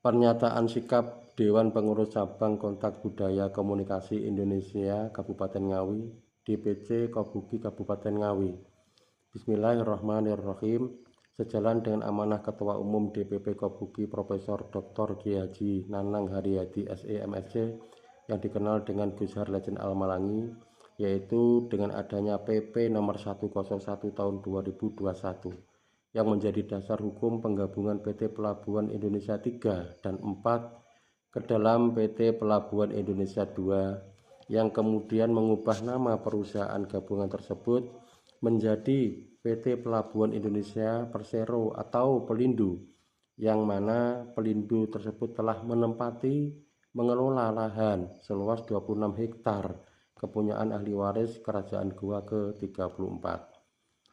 Pernyataan sikap Dewan Pengurus Cabang Kontak Budaya Komunikasi Indonesia Kabupaten Ngawi, DPC Kobuki Kabupaten Ngawi. Bismillahirrahmanirrahim. Sejalan dengan amanah Ketua Umum DPP Kobuki Profesor Dr. Kiai Haji Nanang Haryadi SE MSc yang dikenal dengan Gus Har Legend Al-Malangi, yaitu dengan adanya PP nomor 101 tahun 2021 yang menjadi dasar hukum penggabungan PT Pelabuhan Indonesia 3 dan 4 ke dalam PT Pelabuhan Indonesia 2 yang kemudian mengubah nama perusahaan gabungan tersebut menjadi PT Pelabuhan Indonesia Persero atau Pelindo, yang mana Pelindo tersebut telah menempati mengelola lahan seluas 26 hektar kepunyaan ahli waris Kerajaan Goa ke-34.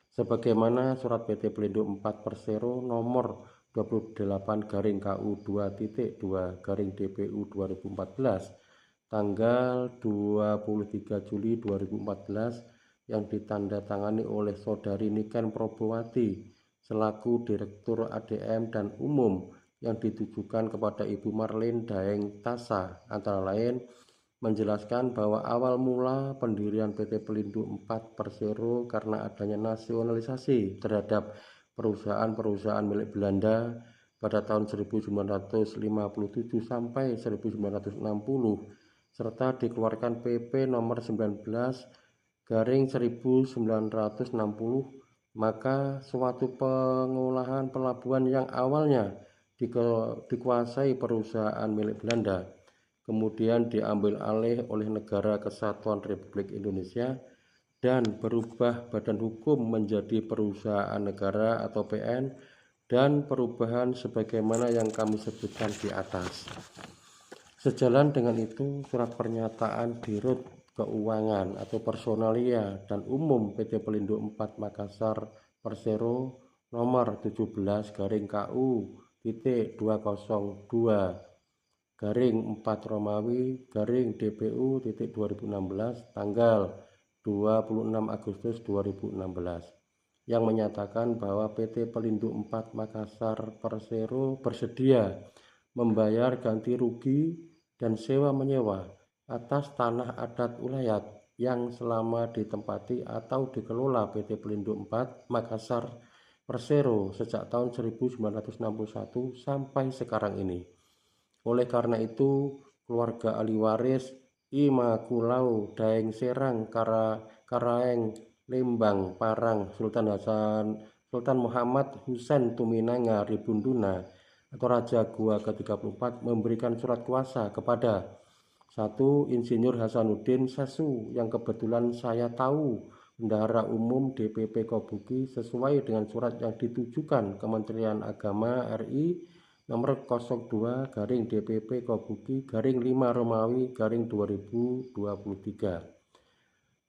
Sebagaimana surat PT Pelindo 4 Persero nomor 28/KU2.2 DPU 2014 tanggal 23 Juli 2014 yang ditandatangani oleh Saudari Niken Probowati selaku Direktur ADM dan Umum yang ditujukan kepada Ibu Marlin Daeng Tasa, antara lain menjelaskan bahwa awal mula pendirian PT Pelindo 4 Persero karena adanya nasionalisasi terhadap perusahaan-perusahaan milik Belanda pada tahun 1957 sampai 1960 serta dikeluarkan PP nomor 19/1960, maka suatu pengolahan pelabuhan yang awalnya dikuasai perusahaan milik Belanda kemudian diambil alih oleh Negara Kesatuan Republik Indonesia dan berubah badan hukum menjadi Perusahaan Negara atau PN, dan perubahan sebagaimana yang kami sebutkan di atas. Sejalan dengan itu, surat pernyataan Dirut Keuangan atau Personalia dan Umum PT Pelindo 4 Makassar Persero nomor 17/KU.202/4 Romawi DPU 2016 tanggal 26 Agustus 2016 yang menyatakan bahwa PT Pelindo 4 Makassar Persero bersedia membayar ganti rugi dan sewa menyewa atas tanah adat ulayat yang selama ditempati atau dikelola PT Pelindo 4 Makassar Persero sejak tahun 1961 sampai sekarang ini. Oleh karena itu, keluarga ahli waris Imakulau Daeng Serang Karaeng Lembang Parang Sultan Muhammad Husain Tuminanga Ribunduna atau Raja Goa ke-34 memberikan surat kuasa kepada 1. Insinyur Hasanuddin Sesu yang kebetulan saya tahu Bendahara Umum DPP Kobuki sesuai dengan surat yang ditujukan Kementerian Agama RI nomor 02/DPP Kobuki/5 Romawi 2023.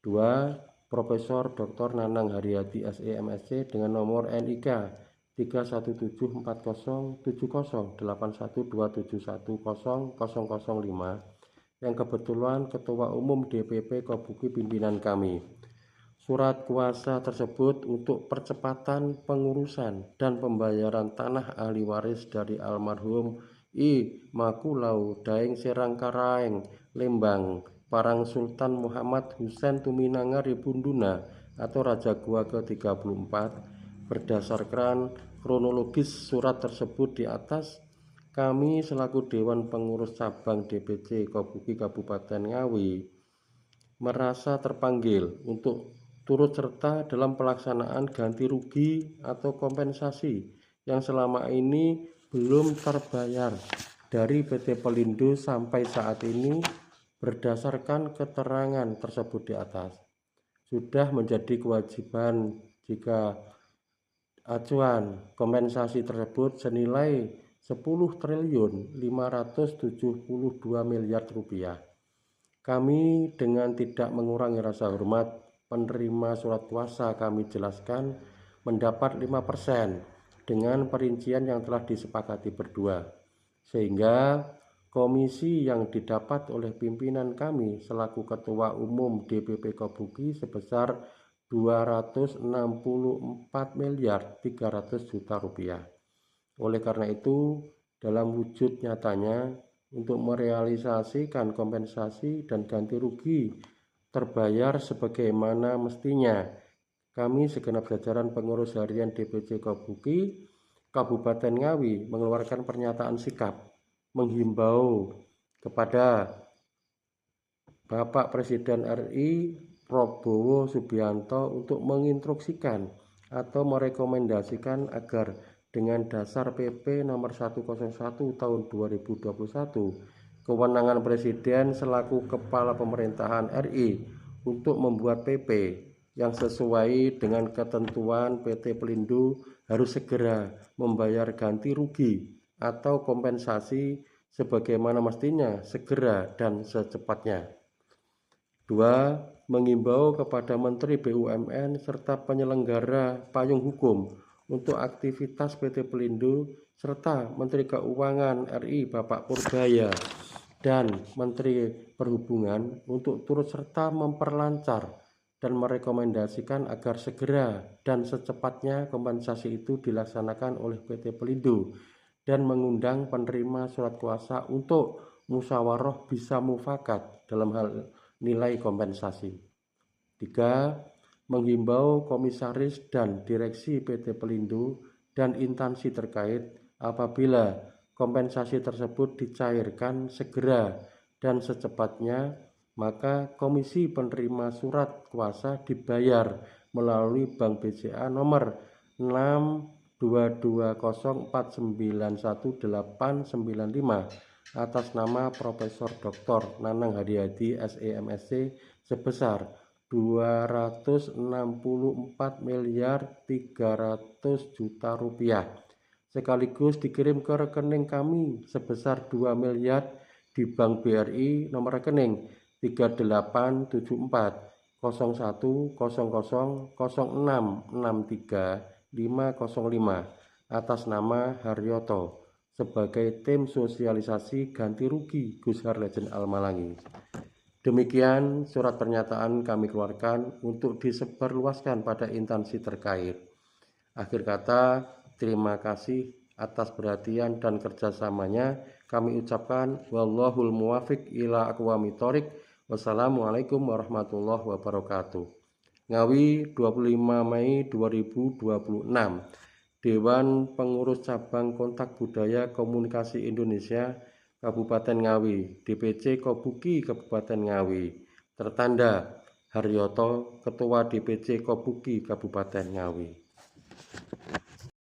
2. Profesor Dr. Nanang Haryadi SE MSc dengan nomor NIK 317400812710005 yang kebetulan Ketua Umum DPP Kobuki pimpinan kami. Surat kuasa tersebut untuk percepatan pengurusan dan pembayaran tanah ahli waris dari almarhum I Makulau Daeng Serang Karaeng Lembang Parang Sultan Muhammad Husain Tuminanga Ribunduna atau Raja Goa ke-34. Berdasarkan kronologis surat tersebut di atas, kami selaku Dewan Pengurus Cabang DPC Kobuki Kabupaten Ngawi merasa terpanggil untuk turut serta dalam pelaksanaan ganti rugi atau kompensasi yang selama ini belum terbayar dari PT Pelindo sampai saat ini. Berdasarkan keterangan tersebut di atas, sudah menjadi kewajiban jika acuan kompensasi tersebut senilai 10.572 miliar rupiah. Kami dengan tidak mengurangi rasa hormat penerima surat kuasa kami jelaskan mendapat 5% dengan perincian yang telah disepakati berdua, sehingga komisi yang didapat oleh pimpinan kami selaku Ketua Umum DPP Kobuki sebesar 264.300.000.000 rupiah. Oleh karena itu, dalam wujud nyatanya untuk merealisasikan kompensasi dan ganti rugi terbayar sebagaimana mestinya. Kami segenap jajaran pengurus harian DPC Kobuki Kabupaten Ngawi mengeluarkan pernyataan sikap menghimbau kepada Bapak Presiden RI Prabowo Subianto untuk menginstruksikan atau merekomendasikan agar dengan dasar PP nomor 101 tahun 2021, kewenangan Presiden selaku Kepala Pemerintahan RI untuk membuat PP yang sesuai dengan ketentuan PT Pelindo harus segera membayar ganti rugi atau kompensasi sebagaimana mestinya segera dan secepatnya. 2. Mengimbau kepada Menteri BUMN serta penyelenggara payung hukum untuk aktivitas PT Pelindo serta Menteri Keuangan RI Bapak Purbaya dan Menteri Perhubungan untuk turut serta memperlancar dan merekomendasikan agar segera dan secepatnya kompensasi itu dilaksanakan oleh PT Pelindo dan mengundang penerima surat kuasa untuk musyawarah bisa mufakat dalam hal nilai kompensasi. 3. Menghimbau komisaris dan direksi PT Pelindo dan instansi terkait apabila kompensasi tersebut dicairkan segera dan secepatnya, maka komisi penerima surat kuasa dibayar melalui Bank BCA nomor 62204918895 atas nama Profesor Dr. Nanang Haryadi SEMSC sebesar 264.300 juta rupiah sekaligus dikirim ke rekening kami sebesar 2 miliar di Bank BRI nomor rekening 387400000663 atas nama Haryoto sebagai tim sosialisasi ganti rugi Gushar Legend Al-Malangi. Demikian surat pernyataan kami keluarkan untuk disebarluaskan pada instansi terkait. Akhir kata, terima kasih atas perhatian dan kerjasamanya. Kami ucapkan wallahul muwafiq ila aqwamit thoriq. Wassalamualaikum warahmatullahi wabarakatuh. Ngawi 25 Mei 2026. Dewan Pengurus Cabang Kontak Budaya Komunikasi Indonesia Kabupaten Ngawi, DPC Kobuki Kabupaten Ngawi, tertanda Haryoto, Ketua DPC Kobuki Kabupaten Ngawi.